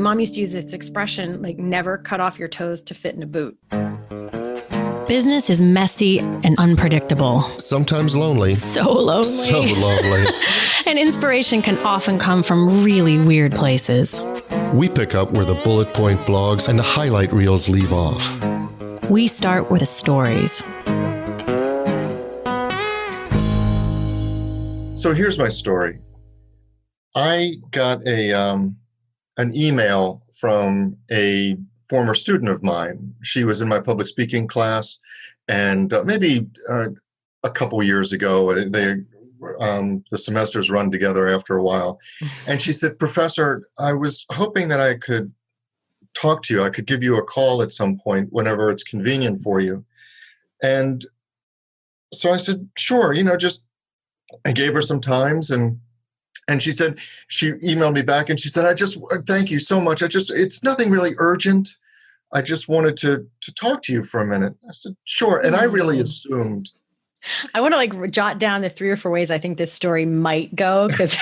mom used to use this expression, like, never cut off your toes to fit in a boot. Business is messy and unpredictable. Sometimes lonely. So lonely. So lonely. And inspiration can often come from really weird places. We pick up where the bullet point blogs and the highlight reels leave off. We start with the stories. So here's my story. I got an email from a former student of mine. She was in my public speaking class, and maybe a couple years ago, the semesters run together after a while. And she said, "Professor, I was hoping that I could talk to you. I could give you a call at some point whenever it's convenient for you." And so I said, "Sure, I gave her some times, and she said," she emailed me back and she said, "Thank you so much. It's nothing really urgent. I just wanted to talk to you for a minute." I said, "Sure." And I really assumed. I want to jot down the 3 or 4 ways I think this story might go, because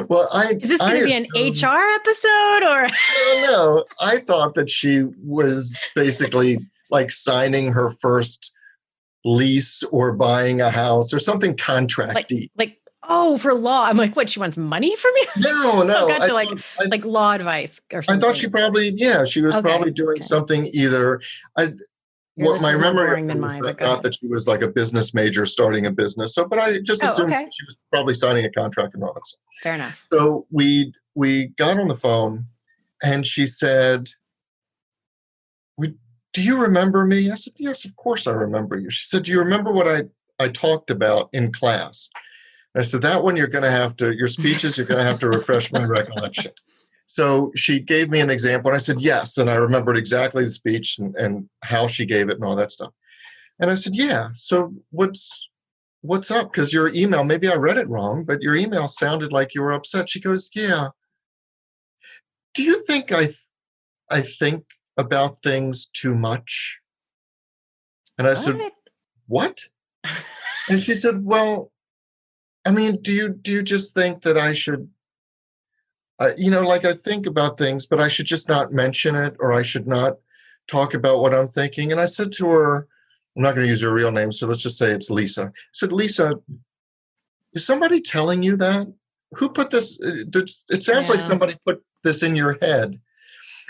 Well, is this going to be an HR episode or? I don't know. I thought that she was basically like signing her first lease or buying a house or something contracty. Oh, for law. I'm like, what? She wants money from you? No. Oh, gotcha. Like law advice or something. I thought she probably, she was probably doing something either. What my memory was that she was like a business major starting a business. So, but I just assumed she was probably signing a contract and all that stuff. Fair enough. So we got on the phone, and she said, "Do you remember me?" I said, "Yes, of course I remember you." She said, "Do you remember what I talked about in class?" I said, "That one your speeches, you're going to have to refresh my recollection." So she gave me an example, and I said, "Yes." And I remembered exactly the speech and how she gave it and all that stuff. And I said, "Yeah, so what's up? Because your email, maybe I read it wrong, but your email sounded like you were upset." She goes, "Yeah. Do you think I think about things too much?" And I said, "What?" And she said, "Well, I mean, do you just think that I should, I think about things, but I should just not mention it, or I should not talk about what I'm thinking?" And I said to her, I'm not going to use her real name, so let's just say it's Lisa. I said, "Lisa, is somebody telling you that? Who put this? It sounds like somebody put this in your head."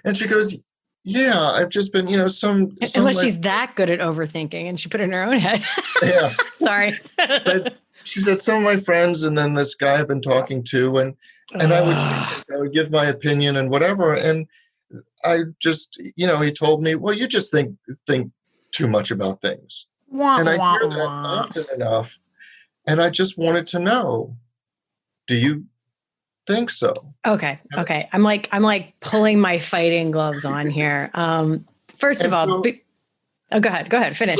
And she goes, "Yeah, I've just been, Unless she's that good at overthinking and she put it in her own head." Yeah. Sorry. But she said, "Some of my friends and then this guy I've been talking to, and I would give my opinion and whatever." And I just, he told me, "Well, you just think too much about things." And I hear that often enough. And I just wanted to know, do you think so? Okay. I'm like pulling my fighting gloves on here. First of all, go ahead. Finish.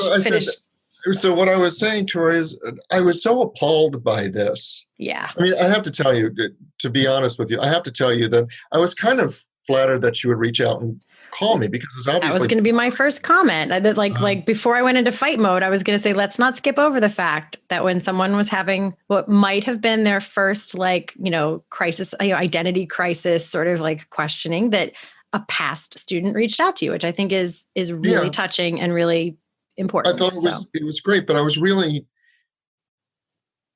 So what I was saying to her is, I was so appalled by this. Yeah. I mean, I have to tell you, to be honest with you, I have to tell you that I was kind of flattered that she would reach out and call me, because it was obviously... That was going to be my first comment. Like before I went into fight mode, I was going to say, let's not skip over the fact that when someone was having what might have been their first, crisis, identity crisis, sort of like questioning, that a past student reached out to you, which I think is really touching and really important. I thought it was great, but I was really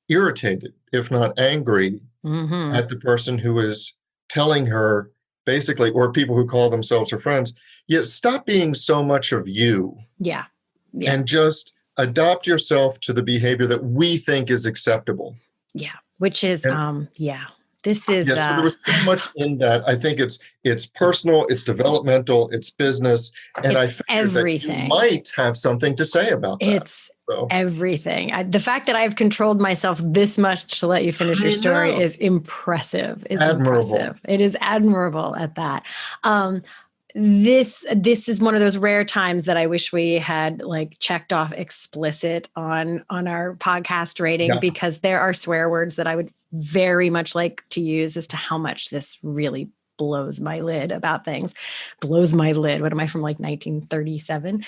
irritated, if not angry, at the person who was telling her, basically, or people who call themselves her friends, stop being so much of you. Yeah. And just adopt yourself to the behavior that we think is acceptable. Yeah. Which is, This is so there was so much in that. I think it's personal, it's developmental, it's business, and I figured everything. That you might have something to say about that. It's everything. The fact that I've controlled myself this much to let you finish your story is impressive. It's admirable. Impressive. It is admirable at that. This is one of those rare times that I wish we had checked off explicit on our podcast rating, because there are swear words that I would very much like to use as to how much this really blows my lid about things. Blows my lid. What am I, from 1937?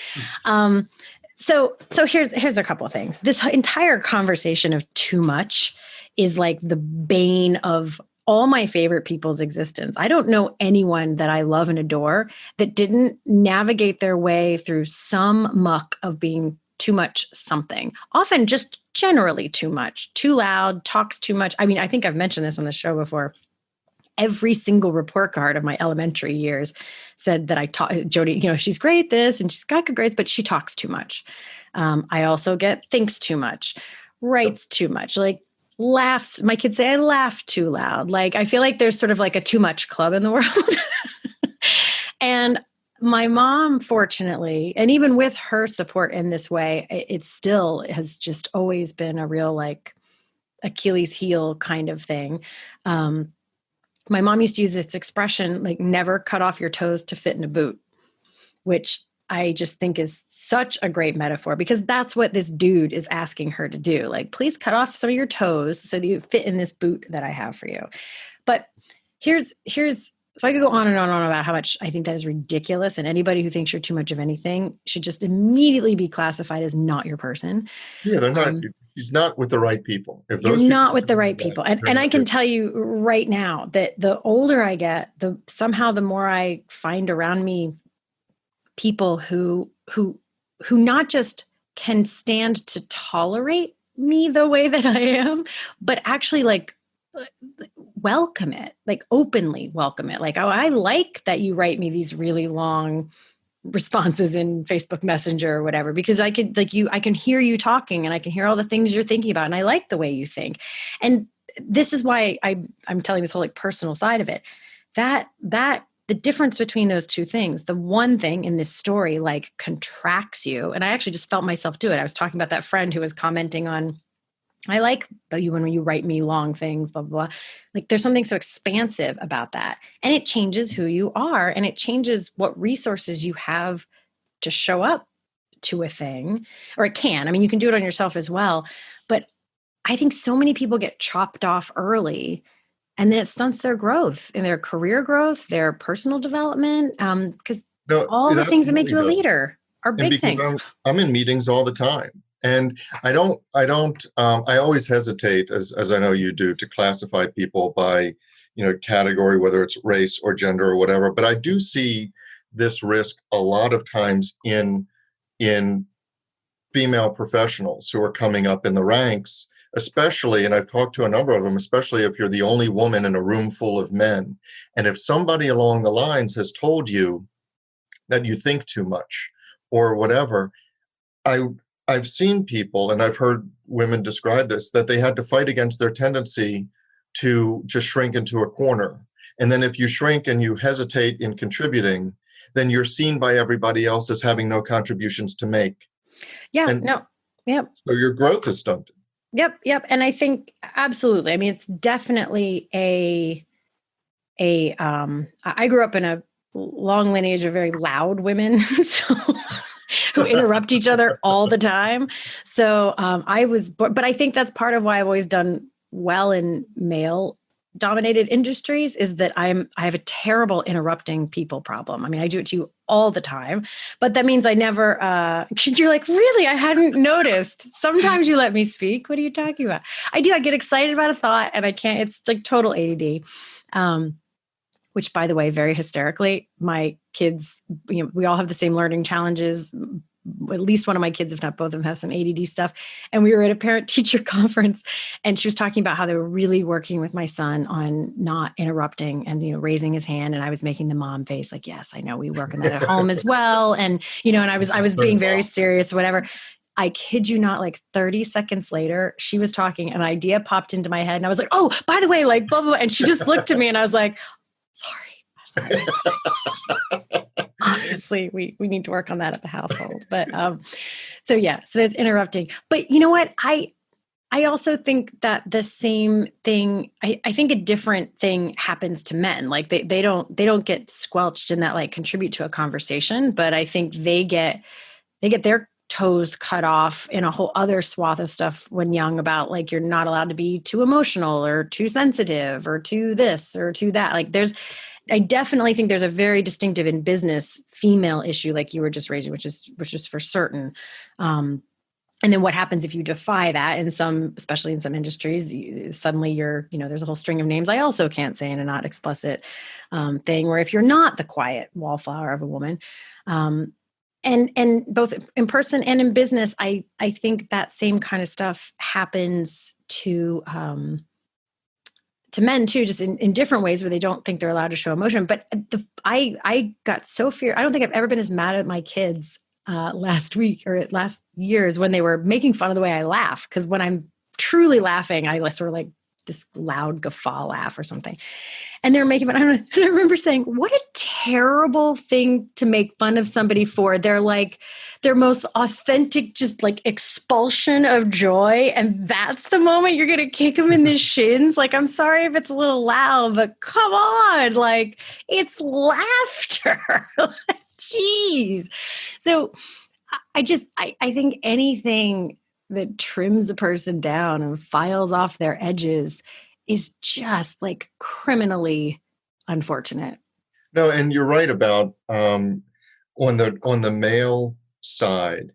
So here's a couple of things. This entire conversation of too much is like the bane of all my favorite people's existence. I don't know anyone that I love and adore that didn't navigate their way through some muck of being too much something, often just generally too much, too loud, talks too much. I mean, I think I've mentioned this on the show before. Every single report card of my elementary years said that I taught Jodi, she's great this and she's got good grades, but she talks too much. I also get thinks too much, writes too much, like laughs. My kids say I laugh too loud. Like, I feel like there's sort of like a too much club in the world. And my mom, fortunately, and even with her support in this way, it still has just always been a real like Achilles heel kind of thing. My mom used to use this expression, like never cut off your toes to fit in a boot, which I just think is such a great metaphor because that's what this dude is asking her to do. Like, please cut off some of your toes so that you fit in this boot that I have for you. But here's, so I could go on and on and on about how much I think that is ridiculous. And anybody who thinks you're too much of anything should just immediately be classified as not your person. Yeah, they're not. He's not with the right people. If those you're not with the right people. And I can tell you right now that the older I get, somehow the more I find around me people who not just can stand to tolerate me the way that I am, but actually like welcome it, like openly welcome it. Like, oh, I like that you write me these really long responses in Facebook Messenger or whatever, because I can hear you talking and I can hear all the things you're thinking about. And I like the way you think. And this is why I'm telling this whole like personal side of it, that the difference between those two things, the one thing in this story, like contracts you. And I actually just felt myself do it. I was talking about that friend who was commenting on, I like you when you write me long things, blah, blah, blah. Like there's something so expansive about that. And it changes who you are and it changes what resources you have to show up to a thing, or it can. I mean, you can do it on yourself as well. But I think so many people get chopped off early and then it stunts their growth and their career growth, their personal development. Because all the things that make you a leader are big things. I'm in meetings all the time. And I always hesitate, as I know you do, to classify people by, category, whether it's race or gender or whatever. But I do see this risk a lot of times in female professionals who are coming up in the ranks, especially, and I've talked to a number of them, especially if you're the only woman in a room full of men. And if somebody along the lines has told you that you think too much or whatever, I've seen people, and I've heard women describe this, that they had to fight against their tendency to just shrink into a corner. And then if you shrink and you hesitate in contributing, then you're seen by everybody else as having no contributions to make. Yeah, Yep. So your growth is stunted. Yep. And I think absolutely. I mean, it's definitely I grew up in a long lineage of very loud women. So who interrupt each other all the time. So but I think that's part of why I've always done well in male dominated industries is that I have a terrible interrupting people problem. I mean, I do it to you all the time, but that means I never, you're like, really? I hadn't noticed. Sometimes you let me speak. What are you talking about? I do. I get excited about a thought and I can't, it's like total ADD. Which, by the way, very hysterically, my kids, we all have the same learning challenges. At least one of my kids, if not both of them, have some ADD stuff. And we were at a parent-teacher conference, and she was talking about how they were really working with my son on not interrupting and, raising his hand. And I was making the mom face like, yes, I know we work on that at home as well. And, and I was being very serious, whatever. I kid you not, like 30 seconds later, she was talking, an idea popped into my head. And I was like, oh, by the way, like, blah, blah, blah. And she just looked at me and I was like, sorry. Obviously, we need to work on that at the household. But so there's interrupting. But you know what? I also think that the same thing, I think a different thing happens to men. Like they don't get squelched and that like contribute to a conversation, but I think they get their toes cut off in a whole other swath of stuff when young about like, you're not allowed to be too emotional or too sensitive or too this or too that. Like I definitely think there's a very distinctive in business female issue like you were just raising, which is for certain. And And then what happens if you defy that in some, especially in some industries, suddenly you're, there's a whole string of names I also can't say in a not explicit thing, where if you're not the quiet wallflower of a woman, and both in person and in business, I think that same kind of stuff happens to men too, just in different ways where they don't think they're allowed to show emotion. But I got so I don't think I've ever been as mad at my kids last week or last years when they were making fun of the way I laugh. Because when I'm truly laughing, I sort of like this loud guffaw laugh or something. And they're making fun. And I remember saying, what a terrible thing to make fun of somebody for. They're like their most authentic, just like expulsion of joy. And that's the moment you're going to kick them in the shins. Like, I'm sorry if it's a little loud, but come on, like it's laughter. Jeez. So I think anything that trims a person down and files off their edges is just like criminally unfortunate. No, and you're right about on the male side,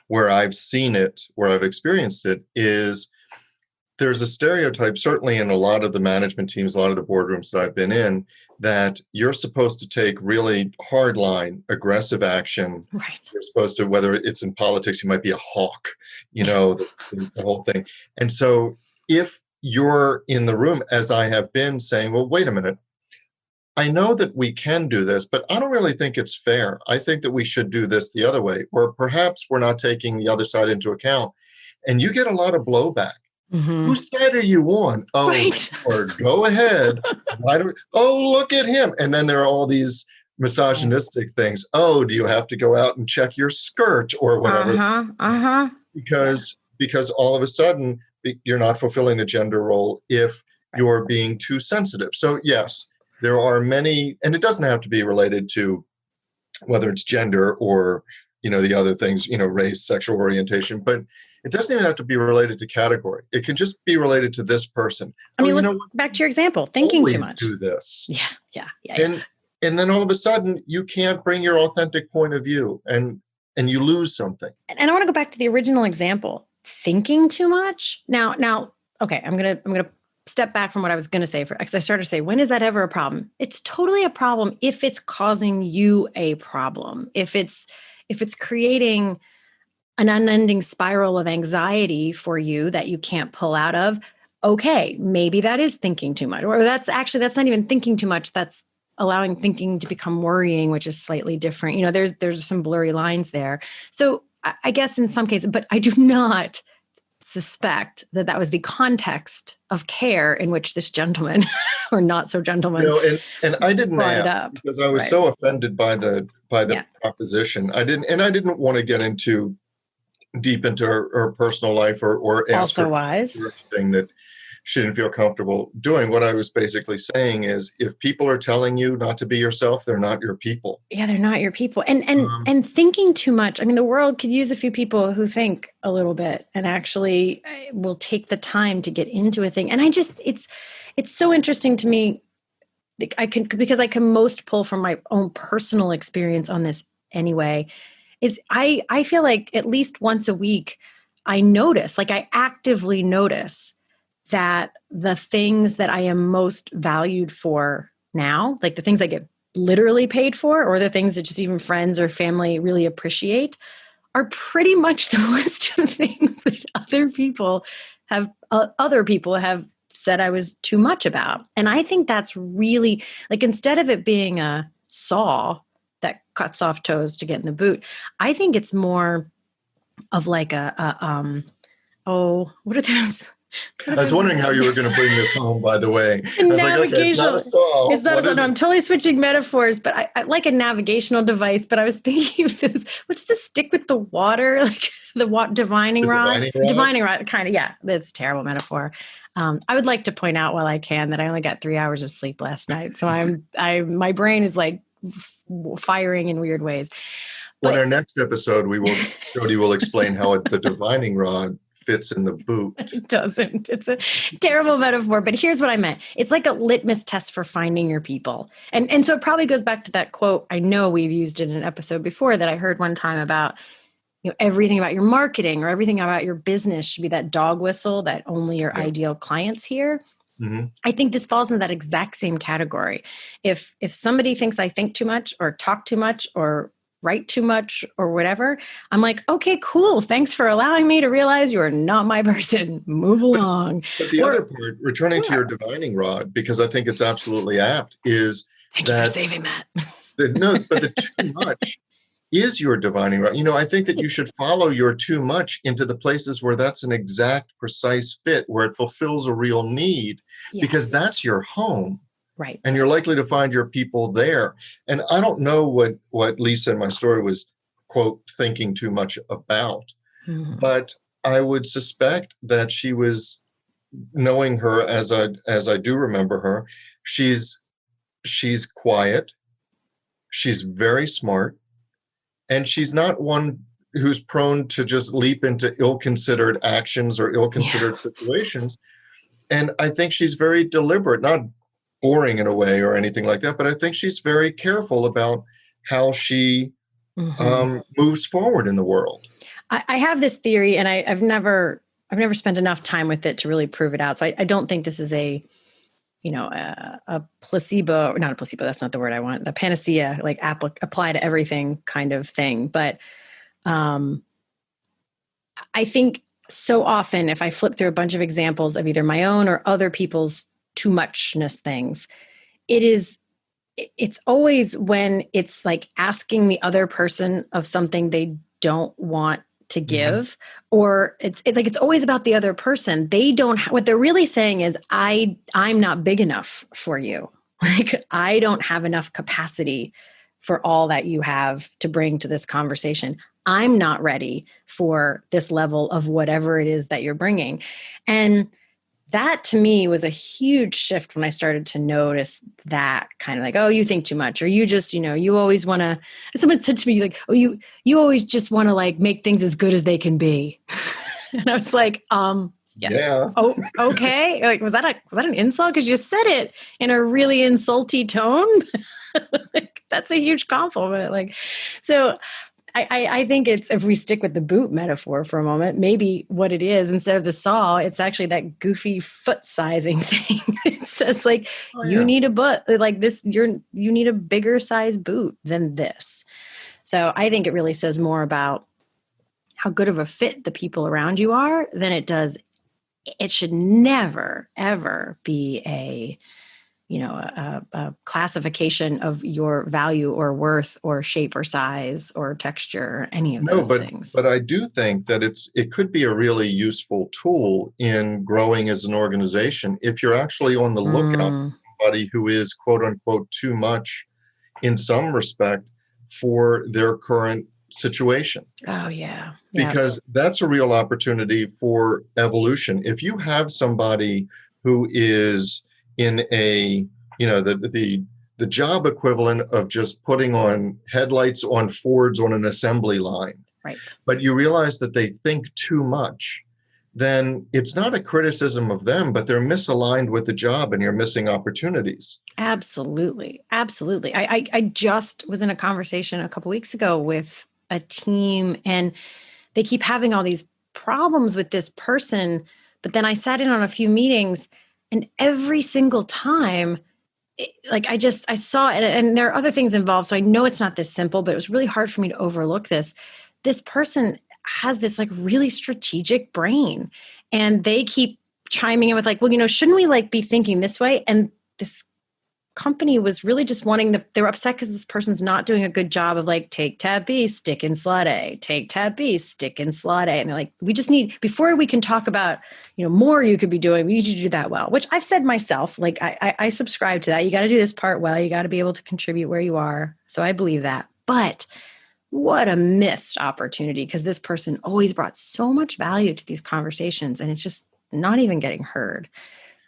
where I've seen it, where I've experienced it, is there's a stereotype, certainly in a lot of the management teams, a lot of the boardrooms that I've been in, that you're supposed to take really hardline, aggressive action. Right. You're supposed to, whether it's in politics, you might be a hawk, the whole thing. And so if you're in the room, as I have been, saying, well, wait a minute, I know that we can do this, but I don't really think it's fair. I think that we should do this the other way, or perhaps we're not taking the other side into account. And you get a lot of blowback. Mm-hmm. Whose side are you on? Oh, right. Or go ahead. Look at him. And then there are all these misogynistic things. Oh, do you have to go out and check your skirt or whatever? Because all of a sudden you're not fulfilling the gender role if you're being too sensitive. So yes, there are many, and it doesn't have to be related to whether it's gender or the other things, race, sexual orientation, but it doesn't even have to be related to category. It can just be related to this person. I mean, look back to your example, thinking too much. Do this. Yeah. And then all of a sudden you can't bring your authentic point of view and you lose something. And I want to go back to the original example, thinking too much. Now, okay, I'm going to step back from what I was going to say because I started to say, when is that ever a problem? It's totally a problem if it's causing you a problem. If it's creating an unending spiral of anxiety for you that you can't pull out of, okay, maybe that is thinking too much. Or that's not even thinking too much. That's allowing thinking to become worrying, which is slightly different. There's some blurry lines there. So I guess in some cases, but I do not suspect that was the context of care in which this gentleman or not so gentleman and I didn't ask because I was so offended by the proposition. I didn't want to get deep into her personal life or ask also her wise anything that she didn't feel comfortable doing. What I was basically saying is, if people are telling you not to be yourself, they're not your people. Yeah, they're not your people. And thinking too much. I mean, the world could use a few people who think a little bit and actually will take the time to get into a thing. And it's so interesting to me. Because I can most pull from my own personal experience on this anyway, is I feel like at least once a week, I actively notice that the things that I am most valued for now, like the things I get literally paid for, or the things that just even friends or family really appreciate, are pretty much the list of things that other people have said I was too much about. And I think that's really, like, instead of it being a saw that cuts off toes to get in the boot, I think it's more of like what are those? I was wondering how you were going to bring this home, by the way. I was like, okay, it's not a saw. It's not a saw. No, I'm totally switching metaphors, but I like a navigational device, but I was thinking of this, what's the stick with the water? Like the divining rod? Divining rod, kind of, yeah. That's a terrible metaphor. I would like to point out while I can that I only got 3 hours of sleep last night. So my brain is like firing in weird ways. But on our next episode, Jodi will explain how the divining rod fits in the boot. It doesn't. It's a terrible metaphor, but here's what I meant. It's like a litmus test for finding your people. And so it probably goes back to that quote. I know we've used it in an episode before that I heard one time about everything about your marketing or everything about your business should be that dog whistle that only your ideal clients hear. Mm-hmm. I think this falls into that exact same category. If somebody thinks I think too much or talk too much or write too much or whatever, I'm like, okay, cool. Thanks for allowing me to realize you are not my person. Move along. But the other part, returning to your divining rod, because I think it's absolutely apt, is thank you for saving that. But the too much is your divining rod. I think that you should follow your too much into the places where that's an exact, precise fit, where it fulfills a real need, because that's your home. Right. And you're likely to find your people there. And I don't know what Lisa in my story was, quote, thinking too much about, but I would suspect that she was, knowing her as I do remember her, she's quiet, she's very smart, and she's not one who's prone to just leap into ill-considered actions or ill-considered situations. And I think she's very deliberate, not boring in a way or anything like that, but I think she's very careful about how she moves forward in the world. I have this theory, and I've never spent enough time with it to really prove it out. So I don't think this is a placebo, not a placebo, that's not the word I want, the panacea, like apply to everything kind of thing. But I think so often if I flip through a bunch of examples of either my own or other people's too muchness things, it's always when it's like asking the other person of something they don't want to give, or it's always about the other person. They don't, what they're really saying is, I'm not big enough for you. Like, I don't have enough capacity for all that you have to bring to this conversation. I'm not ready for this level of whatever it is that you're bringing. And that to me was a huge shift when I started to notice that kind of like, oh, you think too much, or you just, you always want to, someone said to me like, oh, you always just want to like make things as good as they can be. And I was like, yeah. Oh, okay. Like, was that an insult? Cause you said it in a really insulty tone. Like, that's a huge compliment. Like, so I think it's, if we stick with the boot metaphor for a moment, maybe what it is, instead of the saw, it's actually that goofy foot sizing thing. It says like, you need a boot like this, you need a bigger size boot than this. So I think it really says more about how good of a fit the people around you are than it does. It should never, ever be a classification of your value or worth or shape or size or texture or any of those things. But I do think that it could be a really useful tool in growing as an organization if you're actually on the lookout for somebody who is, quote unquote, too much in some respect for their current situation. Oh, yeah. Because that's a real opportunity for evolution. If you have somebody who is in a, the job equivalent of just putting on headlights on Fords on an assembly line, right? But you realize that they think too much, then it's not a criticism of them, but they're misaligned with the job and you're missing opportunities. Absolutely. Absolutely. I just was in a conversation a couple weeks ago with a team, and they keep having all these problems with this person. But then I sat in on a few meetings, and every single time, I saw it, and there are other things involved. So I know it's not this simple, but it was really hard for me to overlook this. This person has this like really strategic brain, and they keep chiming in with like, well, shouldn't we be thinking this way? And this company was really just they were upset because this person's not doing a good job of take tab B, stick in slot A, take tab B, stick in slot A. And they're like, we just need, before we can talk about, more you could be doing, we need you to do that well, which I've said myself, I subscribe to that. You got to do this part well. You got to be able to contribute where you are. So I believe that. But what a missed opportunity, because this person always brought so much value to these conversations, and it's just not even getting heard.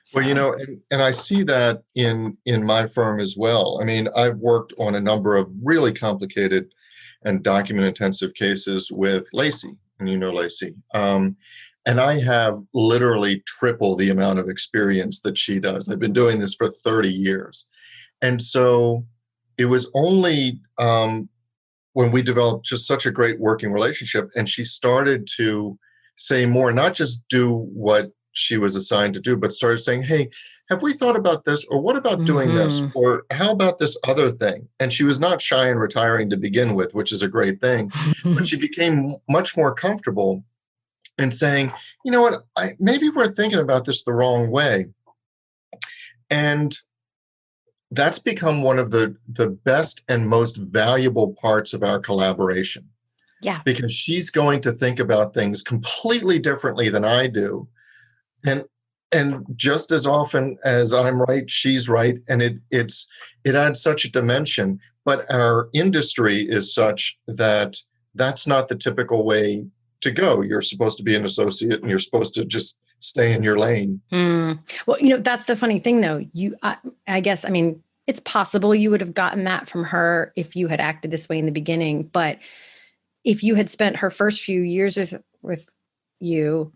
So. Well, and I see that in my firm as well. I mean, I've worked on a number of really complicated and document-intensive cases with Lacey, and Lacey. And I have literally triple the amount of experience that she does. I've been doing this for 30 years. And so it was only when we developed just such a great working relationship, and she started to say more, not just do what she was assigned to do, but started saying, hey, have we thought about this? Or what about doing this? Or how about this other thing? And she was not shy in retiring to begin with, which is a great thing. But she became much more comfortable in saying, you know what, maybe we're thinking about this the wrong way. And that's become one of the best and most valuable parts of our collaboration. Yeah. Because she's going to think about things completely differently than I do. And just as often as I'm right, she's right. And it adds such a dimension. But our industry is such that that's not the typical way to go. You're supposed to be an associate and you're supposed to just stay in your lane. Well, that's the funny thing, though. I guess, it's possible you would have gotten that from her if you had acted this way in the beginning. But if you had spent her first few years with you,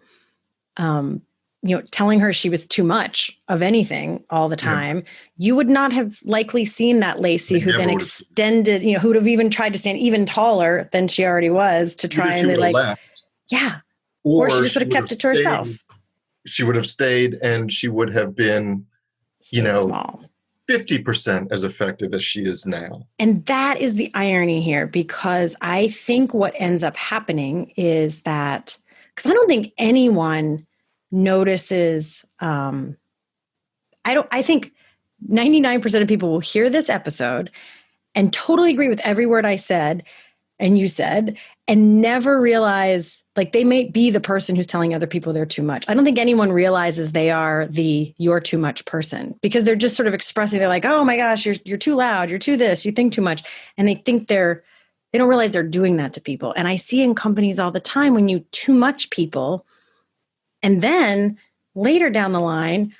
telling her she was too much of anything all the time, you would not have likely seen that Lacey who then extended, who would have even tried to stand even taller than she already was to try and left. Yeah. Or she just would have kept it to herself. She would have stayed and she would have been, small. 50% as effective as she is now. And that is the irony here, because I think what ends up happening is that, because I don't think anyone notices, I think 99% of people will hear this episode and totally agree with every word I said and you said, and never realize, like, they may be the person who's telling other people they're too much. I don't think anyone realizes they are the "you're too much" person, because they're just sort of expressing, they're like, oh my gosh, you're too loud, you're too this, you think too much. And they think they don't realize they're doing that to people. And I see in companies all the time when you too much people, and then later down the line,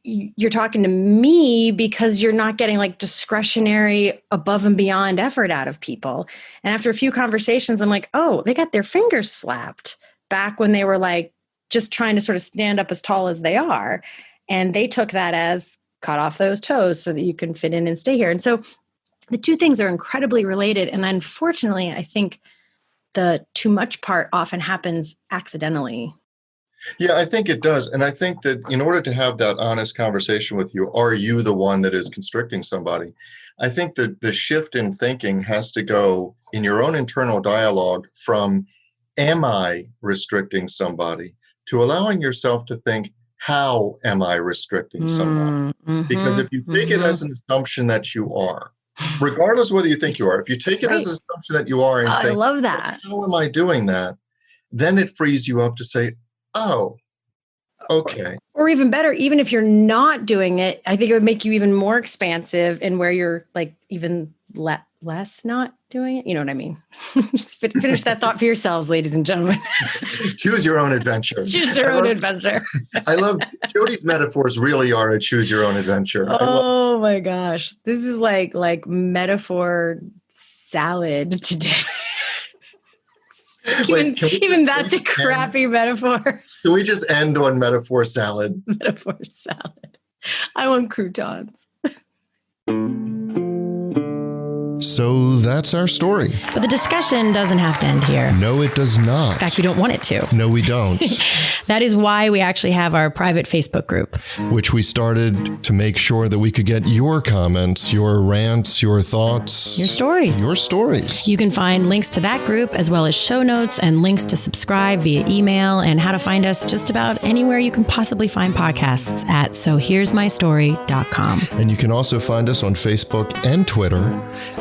you're talking to me because you're not getting like discretionary above and beyond effort out of people. And after a few conversations, I'm like, oh, they got their fingers slapped back when they were like just trying to sort of stand up as tall as they are. And they took that as cut off those toes so that you can fit in and stay here. And so the two things are incredibly related. And unfortunately, I think the too much part often happens accidentally. Yeah, I think it does. And I think that in order to have that honest conversation with you, are you the one that is constricting somebody? I think that the shift in thinking has to go in your own internal dialogue from, am I restricting somebody, to allowing yourself to think, how am I restricting somebody? Because if you take it as an assumption that you are, regardless of whether you think you are, if you take it as an assumption that you are and say, I love that. How am I doing that? Then it frees you up to say, oh, okay. Or even better, even if you're not doing it, I think it would make you even more expansive in where you're like even less not doing it. You know what I mean? Just finish that thought for yourselves, ladies and gentlemen. Choose your own adventure. Choose your own adventure. I love Jodi's metaphors really are a choose your own adventure. Oh my gosh. This is like metaphor salad today. Even that's a crappy metaphor. Can we just end on metaphor salad? Metaphor salad. I want croutons. So that's our story. But the discussion doesn't have to end here. No, it does not. In fact, we don't want it to. No, we don't. That is why we actually have our private Facebook group, which we started to make sure that we could get your comments, your rants, your thoughts, your stories. Your stories. You can find links to that group as well as show notes and links to subscribe via email and how to find us just about anywhere you can possibly find podcasts at sohere'smystory.com. And you can also find us on Facebook and Twitter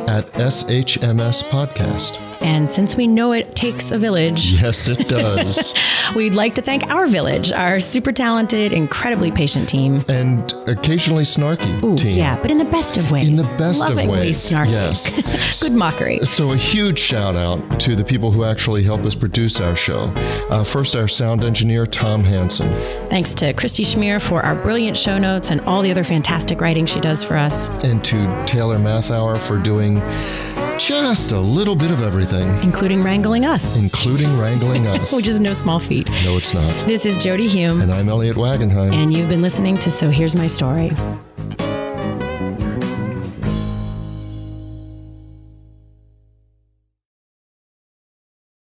at SHMS Podcast. And since we know it takes a village. Yes, it does. We'd like to thank our village, our super talented, incredibly patient team. And occasionally snarky team. Yeah, but in the best of ways. In the best of ways. Snarky. Yes. Good mockery. So a huge shout out to the people who actually help us produce our show. First, our sound engineer, Tom Hansen. Thanks to Christy Schmier for our brilliant show notes and all the other fantastic writing she does for us. And to Taylor Mathauer for doing just a little bit of everything. Including wrangling us. Which is no small feat. No, it's not. This is Jodi Hume. And I'm Elliot Wagenheim. And you've been listening to So Here's My Story.